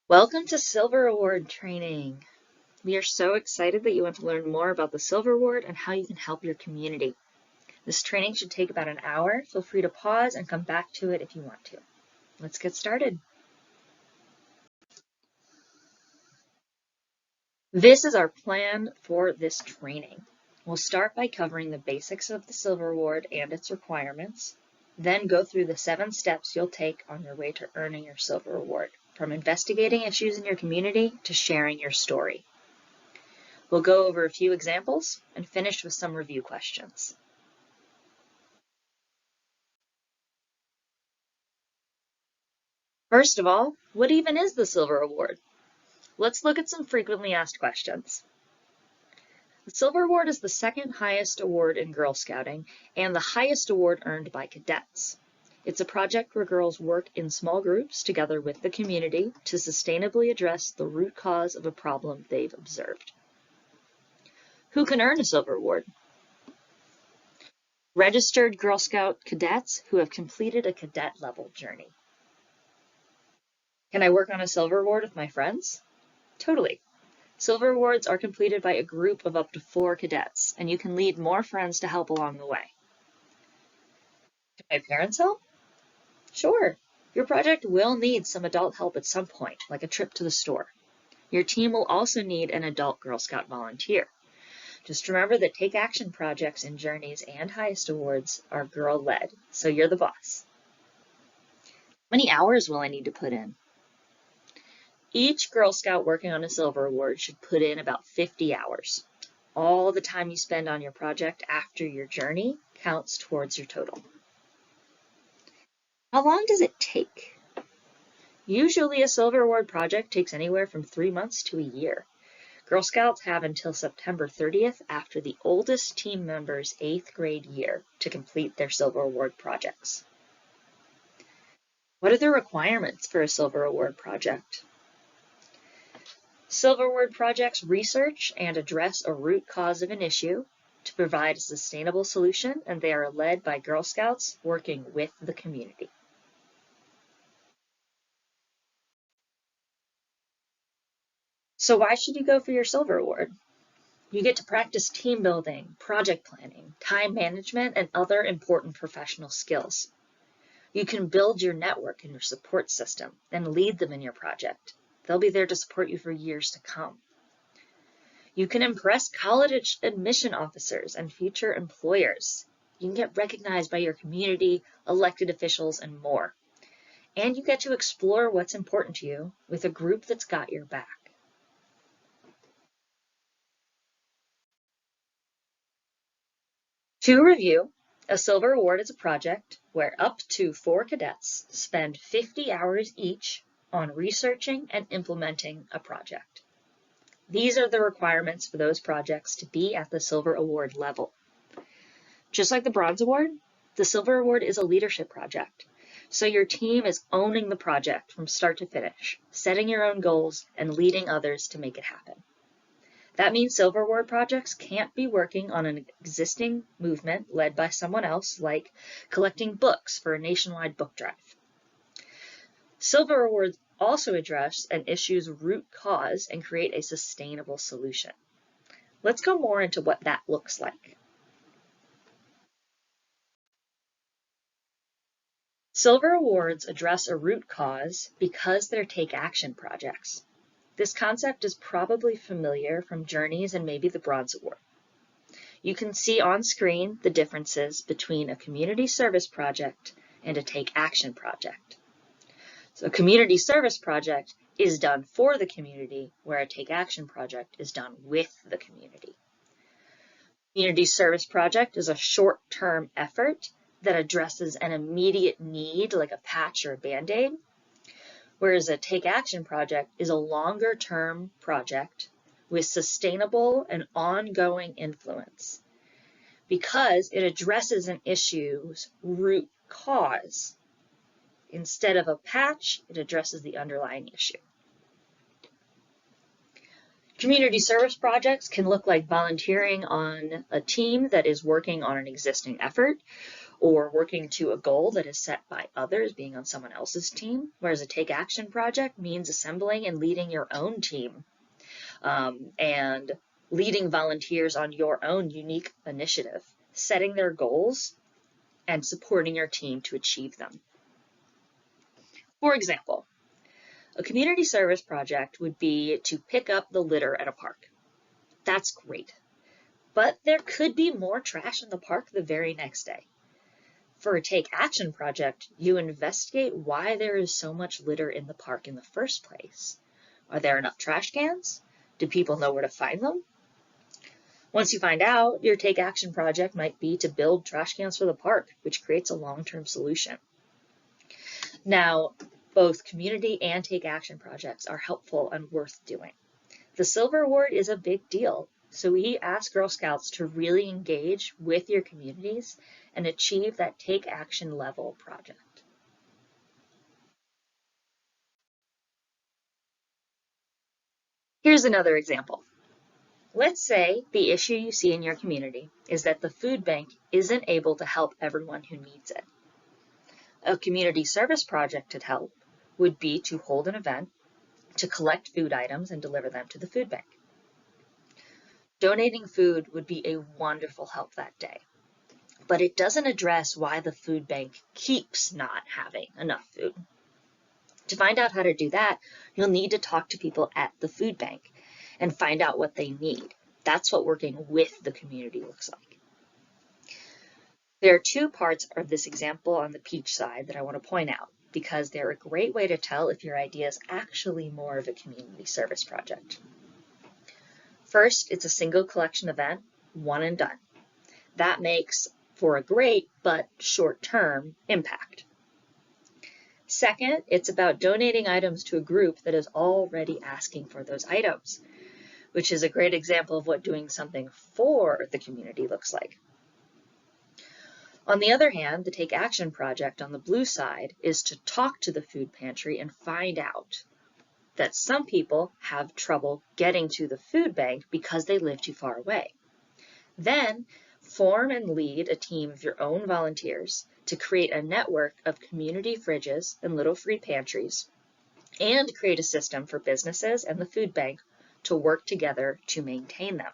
Welcome to Silver Award training. We are so excited that you want to learn more about the Silver Award and how you can help your community. This training should take about an hour. Feel free to pause and come back to it if you want to. Let's get started. This is our plan for this training. We'll start by covering the basics of the Silver Award and its requirements, then go through the 7 steps you'll take on your way to earning your Silver Award, from investigating issues in your community to sharing your story. We'll go over a few examples and finish with some review questions. First of all, what even is the Silver Award? Let's look at some frequently asked questions. The Silver Award is the second highest award in Girl Scouting and the highest award earned by cadets. It's a project where girls work in small groups together with the community to sustainably address the root cause of a problem they've observed. Who can earn a Silver Award? Registered Girl Scout cadets who have completed a cadet level journey. Can I work on a Silver Award with my friends? Totally. Silver Awards are completed by a group of up to 4 cadets, and you can lead more friends to help along the way. Can my parents help? Sure. Your project will need some adult help at some point, like a trip to the store. Your team will also need an adult Girl Scout volunteer. Just remember that Take Action projects in Journeys and Highest Awards are girl-led, so you're the boss. How many hours will I need to put in? Each Girl Scout working on a Silver Award should put in about 50 hours. All the time you spend on your project after your journey counts towards your total. How long does it take? Usually a Silver Award project takes anywhere from 3 months to a year. Girl Scouts have until September 30th after the oldest team member's 8th grade year to complete their Silver Award projects. What are the requirements for a Silver Award project? Silver Award projects research and address a root cause of an issue to provide a sustainable solution, and they are led by Girl Scouts working with the community. So why should you go for your Silver Award? You get to practice team building, project planning, time management, and other important professional skills. You can build your network and your support system and lead them in your project. They'll be there to support you for years to come. You can impress college admission officers and future employers. You can get recognized by your community, elected officials, and more. And you get to explore what's important to you with a group that's got your back. To review, a Silver Award is a project where up to 4 cadets spend 50 hours each on researching and implementing a project. These are the requirements for those projects to be at the Silver Award level. Just like the Bronze Award, the Silver Award is a leadership project. So your team is owning the project from start to finish, setting your own goals and leading others to make it happen. That means Silver Award projects can't be working on an existing movement led by someone else, like collecting books for a nationwide book drive. Silver Awards also address an issue's root cause and create a sustainable solution. Let's go more into what that looks like. Silver Awards address a root cause because they're Take Action projects. This concept is probably familiar from Journeys and maybe the Bronze Award. You can see on screen the differences between a community service project and a Take Action project. So a community service project is done for the community, where a Take Action project is done with the community. Community service project is a short-term effort that addresses an immediate need, like a patch or a Band-Aid, whereas a Take Action project is a longer-term project with sustainable and ongoing influence because it addresses an issue's root cause. Instead of a patch, it addresses the underlying issue. Community service projects can look like volunteering on a team that is working on an existing effort, or working to a goal that is set by others, being on someone else's team, whereas a take action project means assembling and leading your own team, and leading volunteers on your own unique initiative, setting their goals and supporting your team to achieve them. For example, a community service project would be to pick up the litter at a park. That's great, but there could be more trash in the park the very next day. For a take action project, you investigate why there is so much litter in the park in the first place. Are there enough trash cans? Do people know where to find them? Once you find out, your take action project might be to build trash cans for the park, which creates a long-term solution. Now, both community and take action projects are helpful and worth doing. The Silver Award is a big deal, so we ask Girl Scouts to really engage with your communities and achieve that take action level project. Here's another example. Let's say the issue you see in your community is that the food bank isn't able to help everyone who needs it. A community service project to help would be to hold an event to collect food items and deliver them to the food bank. Donating food would be a wonderful help that day, but it doesn't address why the food bank keeps not having enough food. To find out how to do that, you'll need to talk to people at the food bank and find out what they need. That's what working with the community looks like. There are two parts of this example on the peach side that I want to point out because they're a great way to tell if your idea is actually more of a community service project. First, it's a single collection event, one and done. That makes for a great but short-term impact. Second, it's about donating items to a group that is already asking for those items, which is a great example of what doing something for the community looks like. On the other hand, the Take Action project on the blue side is to talk to the food pantry and find out that some people have trouble getting to the food bank because they live too far away. Then form and lead a team of your own volunteers to create a network of community fridges and little free pantries, and create a system for businesses and the food bank to work together to maintain them.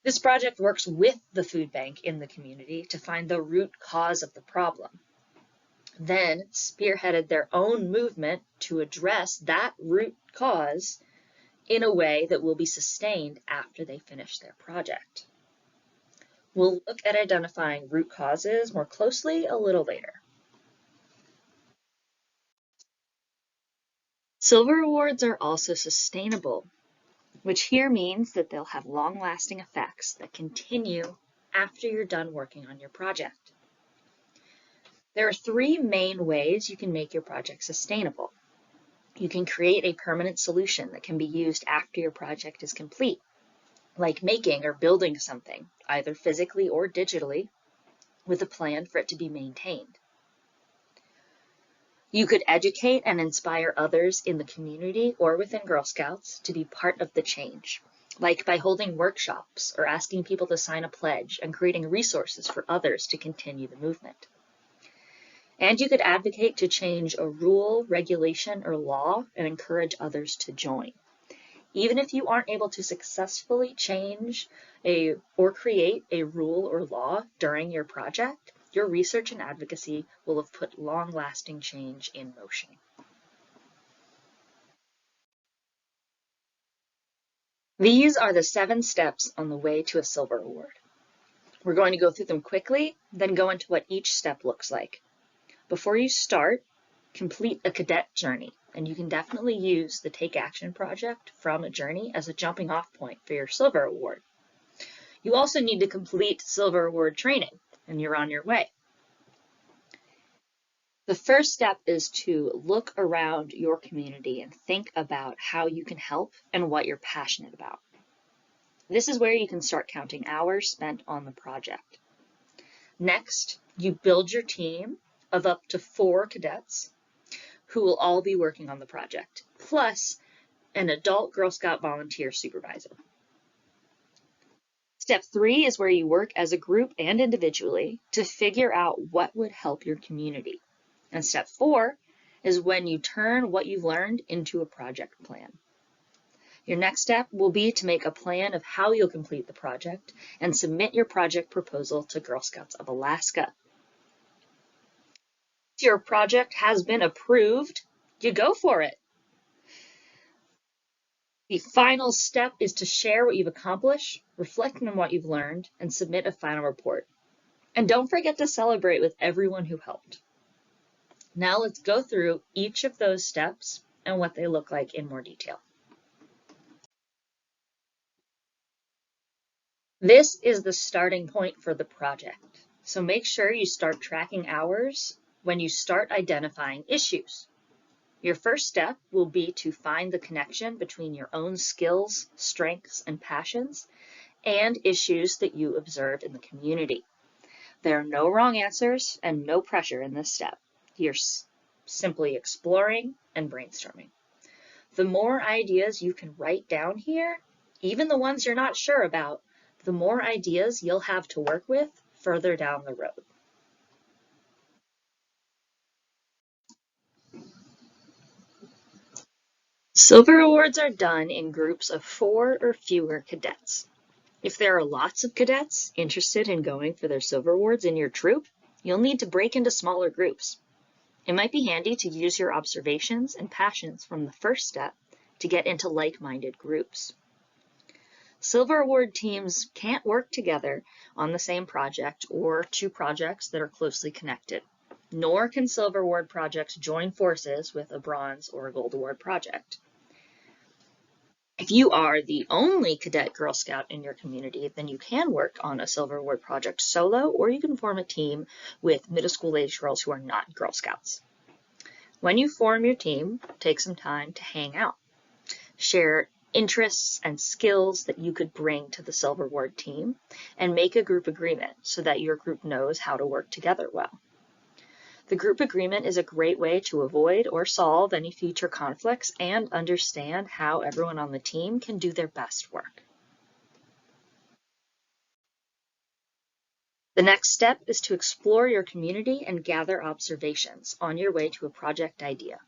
This project works with the food bank in the community to find the root cause of the problem, then spearheaded their own movement to address that root cause in a way that will be sustained after they finish their project. We'll look at identifying root causes more closely a little later. Silver awards are also sustainable, which here means that they'll have long-lasting effects that continue after you're done working on your project. There are three main ways you can make your project sustainable. You can create a permanent solution that can be used after your project is complete, like making or building something, either physically or digitally, with a plan for it to be maintained. You could educate and inspire others in the community or within Girl Scouts to be part of the change, like by holding workshops or asking people to sign a pledge and creating resources for others to continue the movement. And you could advocate to change a rule, regulation, or law and encourage others to join. Even if you aren't able to successfully change or create a rule or law during your project, your research and advocacy will have put long-lasting change in motion. These are the 7 steps on the way to a Silver Award. We're going to go through them quickly, then go into what each step looks like. Before you start, complete a cadet journey, and you can definitely use the Take Action project from a journey as a jumping off point for your Silver Award. You also need to complete Silver Award training, and you're on your way. The first step is to look around your community and think about how you can help and what you're passionate about. This is where you can start counting hours spent on the project. Next, you build your team of up to 4 cadets who will all be working on the project, plus an adult Girl Scout volunteer supervisor. Step 3 is where you work as a group and individually to figure out what would help your community. And step 4 is when you turn what you've learned into a project plan. Your next step will be to make a plan of how you'll complete the project and submit your project proposal to Girl Scouts of Alaska. If your project has been approved, you go for it. The final step is to share what you've accomplished, reflect on what you've learned, and submit a final report. And don't forget to celebrate with everyone who helped. Now let's go through each of those steps and what they look like in more detail. This is the starting point for the project. So make sure you start tracking hours when you start identifying issues. Your first step will be to find the connection between your own skills, strengths, and passions, and issues that you observe in the community. There are no wrong answers and no pressure in this step. You're simply exploring and brainstorming. The more ideas you can write down here, even the ones you're not sure about, the more ideas you'll have to work with further down the road. Silver awards are done in groups of 4 or fewer cadets. If there are lots of cadets interested in going for their silver awards in your troop, you'll need to break into smaller groups. It might be handy to use your observations and passions from the first step to get into like-minded groups. Silver award teams can't work together on the same project or 2 projects that are closely connected, nor can silver award projects join forces with a bronze or a gold award project. If you are the only cadet Girl Scout in your community, then you can work on a silver award project solo, or you can form a team with middle school age girls who are not Girl Scouts. When you form your team, take some time to hang out. Share interests and skills that you could bring to the silver award team, and make a group agreement so that your group knows how to work together well. The group agreement is a great way to avoid or solve any future conflicts and understand how everyone on the team can do their best work. The next step is to explore your community and gather observations on your way to a project idea.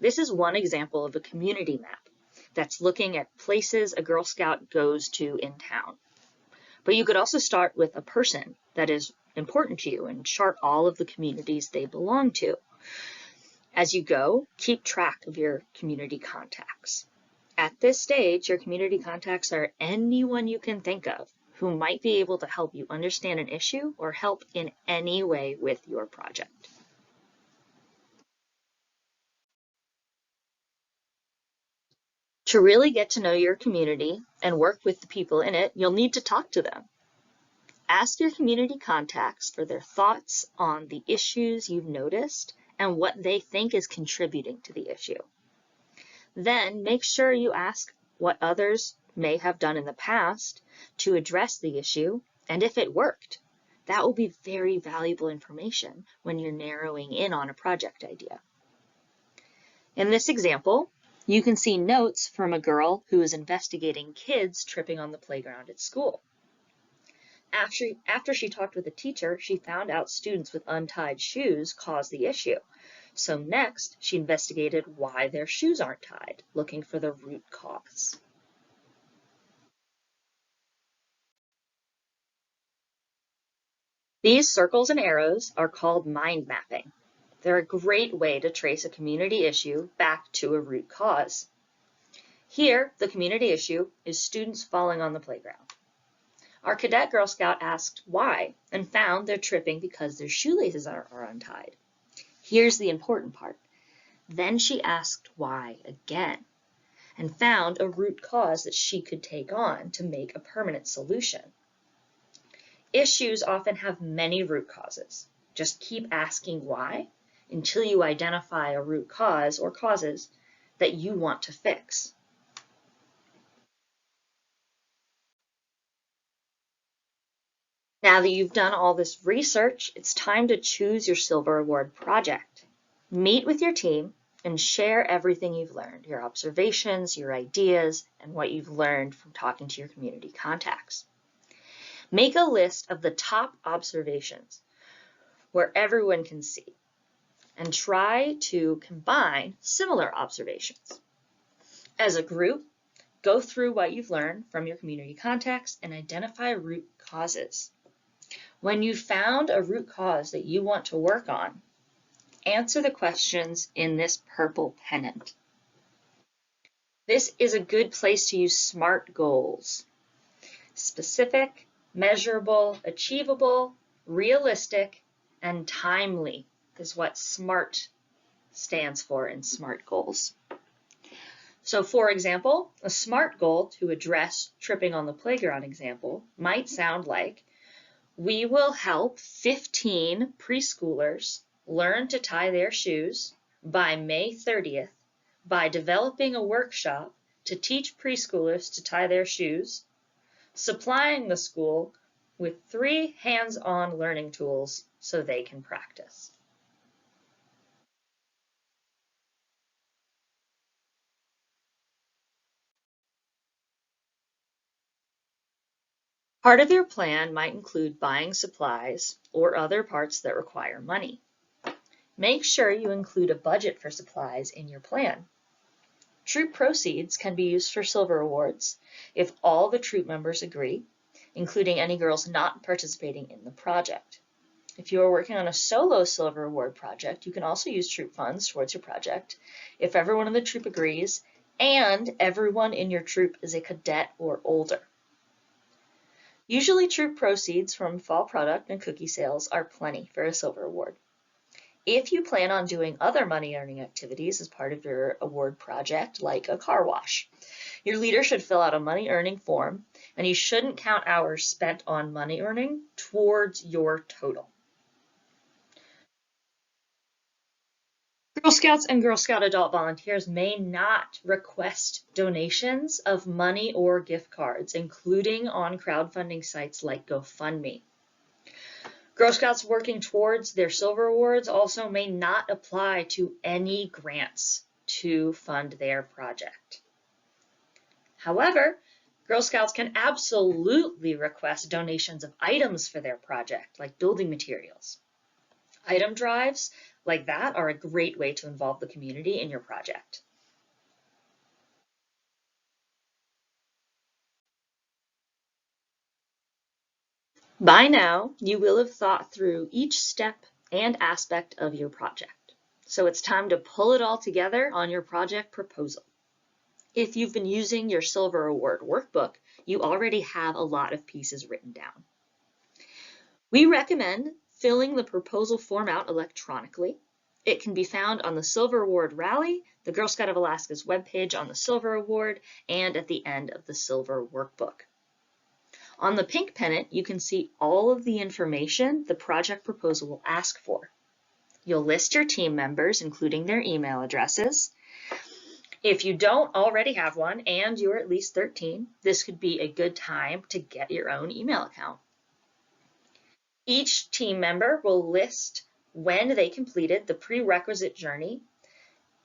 This is one example of a community map that's looking at places a Girl Scout goes to in town. But you could also start with a person that is important to you and chart all of the communities they belong to. As you go, keep track of your community contacts. At this stage, your community contacts are anyone you can think of who might be able to help you understand an issue or help in any way with your project. To really get to know your community and work with the people in it, you'll need to talk to them. Ask your community contacts for their thoughts on the issues you've noticed and what they think is contributing to the issue. Then make sure you ask what others may have done in the past to address the issue, and if it worked. That will be very valuable information when you're narrowing in on a project idea. In this example, you can see notes from a girl who is investigating kids tripping on the playground at school. After she talked with a teacher, she found out students with untied shoes caused the issue. So next, she investigated why their shoes aren't tied, looking for the root cause. These circles and arrows are called mind mapping. They're a great way to trace a community issue back to a root cause. Here, the community issue is students falling on the playground. Our cadet Girl Scout asked why and found they're tripping because their shoelaces are untied. Here's the important part. Then she asked why again and found a root cause that she could take on to make a permanent solution. Issues often have many root causes. Just keep asking why until you identify a root cause or causes that you want to fix. Now that you've done all this research, it's time to choose your Silver Award project. Meet with your team and share everything you've learned, your observations, your ideas, and what you've learned from talking to your community contacts. Make a list of the top observations where everyone can see, and try to combine similar observations. As a group, go through what you've learned from your community context and identify root causes. When you've found a root cause that you want to work on, answer the questions in this purple pennant. This is a good place to use SMART goals. Specific, measurable, achievable, realistic, and timely is what SMART stands for in SMART goals. So for example, a SMART goal to address tripping on the playground example might sound like, we will help 15 preschoolers learn to tie their shoes by May 30th by developing a workshop to teach preschoolers to tie their shoes, supplying the school with 3 hands-on learning tools so they can practice. Part of your plan might include buying supplies or other parts that require money. Make sure you include a budget for supplies in your plan. Troop proceeds can be used for silver awards if all the troop members agree, including any girls not participating in the project. If you are working on a solo silver award project, you can also use troop funds towards your project if everyone in the troop agrees and everyone in your troop is a cadet or older. Usually troop proceeds from fall product and cookie sales are plenty for a silver award. If you plan on doing other money-earning activities as part of your award project, like a car wash, your leader should fill out a money-earning form, and you shouldn't count hours spent on money earning towards your total. Girl Scouts and Girl Scout adult volunteers may not request donations of money or gift cards, including on crowdfunding sites like GoFundMe. Girl Scouts working towards their silver awards also may not apply to any grants to fund their project. However, Girl Scouts can absolutely request donations of items for their project, like building materials. Item drives like that are a great way to involve the community in your project. By now, you will have thought through each step and aspect of your project. So it's time to pull it all together on your project proposal. If you've been using your Silver Award workbook, you already have a lot of pieces written down. We recommend filling the proposal form out electronically. It can be found on the Silver Award Rally, the Girl Scout of Alaska's webpage on the Silver Award, and at the end of the Silver Workbook. On the pink pennant, you can see all of the information the project proposal will ask for. You'll list your team members, including their email addresses. If you don't already have one and you're at least 13, this could be a good time to get your own email account. Each team member will list when they completed the prerequisite journey,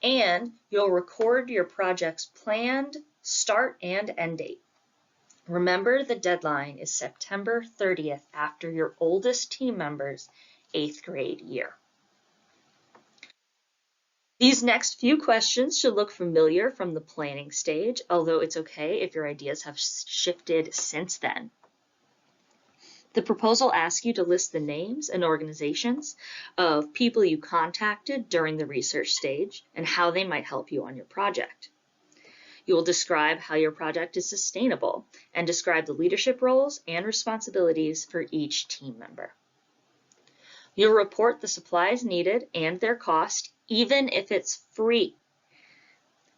and you'll record your project's planned start and end date. Remember, the deadline is September 30th after your oldest team member's 8th grade year. These next few questions should look familiar from the planning stage, although it's okay if your ideas have shifted since then. The proposal asks you to list the names and organizations of people you contacted during the research stage and how they might help you on your project. You will describe how your project is sustainable and describe the leadership roles and responsibilities for each team member. You'll report the supplies needed and their cost, even if it's free.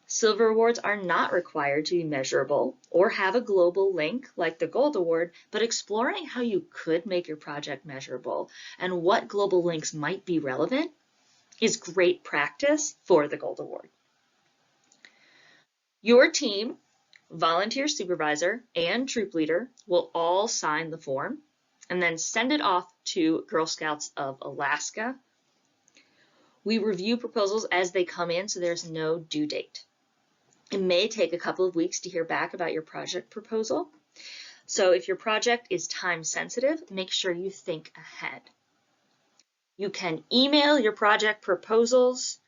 Silver awards are not required to be measurable or have a global link like the Gold Award, but exploring how you could make your project measurable and what global links might be relevant is great practice for the Gold Award. Your team, volunteer supervisor, and troop leader will all sign the form and then send it off to Girl Scouts of Alaska. We review proposals as they come in, so there's no due date. It may take a couple of weeks to hear back about your project proposal. So if your project is time sensitive, make sure you think ahead. You can email your project proposals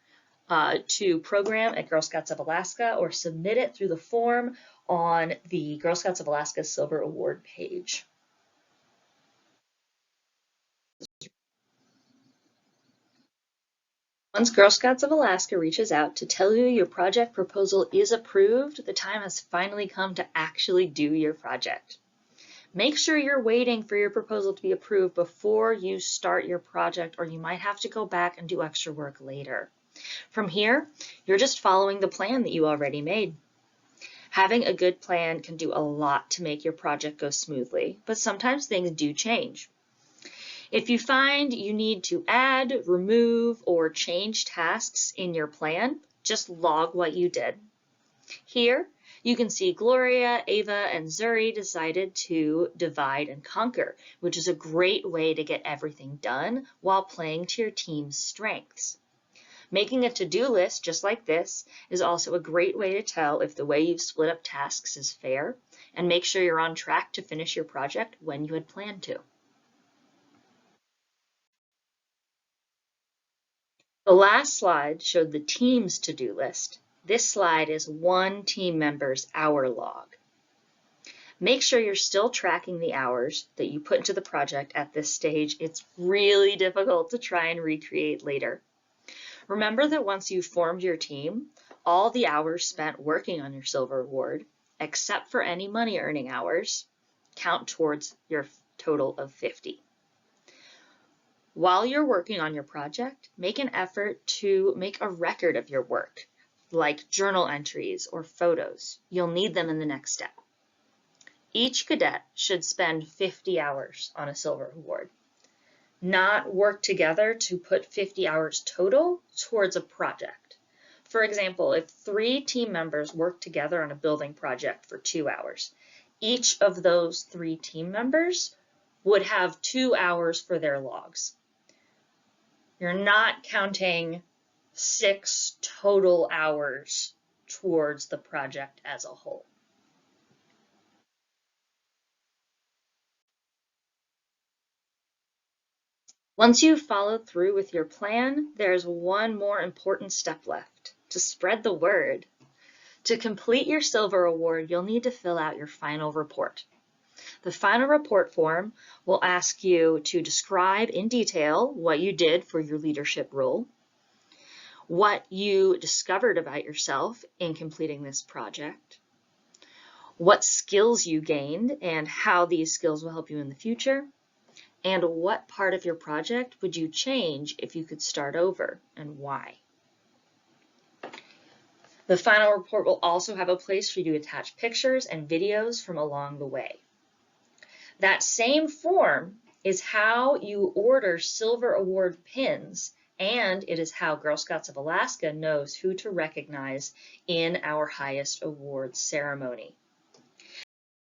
to program at Girl Scouts of Alaska or submit it through the form on the Girl Scouts of Alaska Silver Award page. Once Girl Scouts of Alaska reaches out to tell you your project proposal is approved, the time has finally come to actually do your project. Make sure you're waiting for your proposal to be approved before you start your project, or you might have to go back and do extra work later. From here, you're just following the plan that you already made. Having a good plan can do a lot to make your project go smoothly, but sometimes things do change. If you find you need to add, remove, or change tasks in your plan, just log what you did. Here, you can see Gloria, Ava, and Zuri decided to divide and conquer, which is a great way to get everything done while playing to your team's strengths. Making a to-do list just like this is also a great way to tell if the way you've split up tasks is fair, and make sure you're on track to finish your project when you had planned to. The last slide showed the team's to-do list. This slide is one team member's hour log. Make sure you're still tracking the hours that you put into the project at this stage. It's really difficult to try and recreate later. Remember that once you've formed your team, all the hours spent working on your Silver Award, except for any money earning hours, count towards your total of 50. While you're working on your project, make an effort to make a record of your work, like journal entries or photos. You'll need them in the next step. Each cadet should spend 50 hours on a Silver Award. Not work together to put 50 hours total towards a project. For example, if 3 team members work together on a building project for 2 hours, each of those 3 team members would have 2 hours for their logs. You're not counting 6 total hours towards the project as a whole. Once you've followed through with your plan, there's one more important step left: to spread the word. To complete your Silver Award, you'll need to fill out your final report. The final report form will ask you to describe in detail what you did for your leadership role, what you discovered about yourself in completing this project, what skills you gained and how these skills will help you in the future, and what part of your project would you change if you could start over, and why. The final report will also have a place for you to attach pictures and videos from along the way. That same form is how you order Silver Award pins, and it is how Girl Scouts of Alaska knows who to recognize in our highest award ceremony.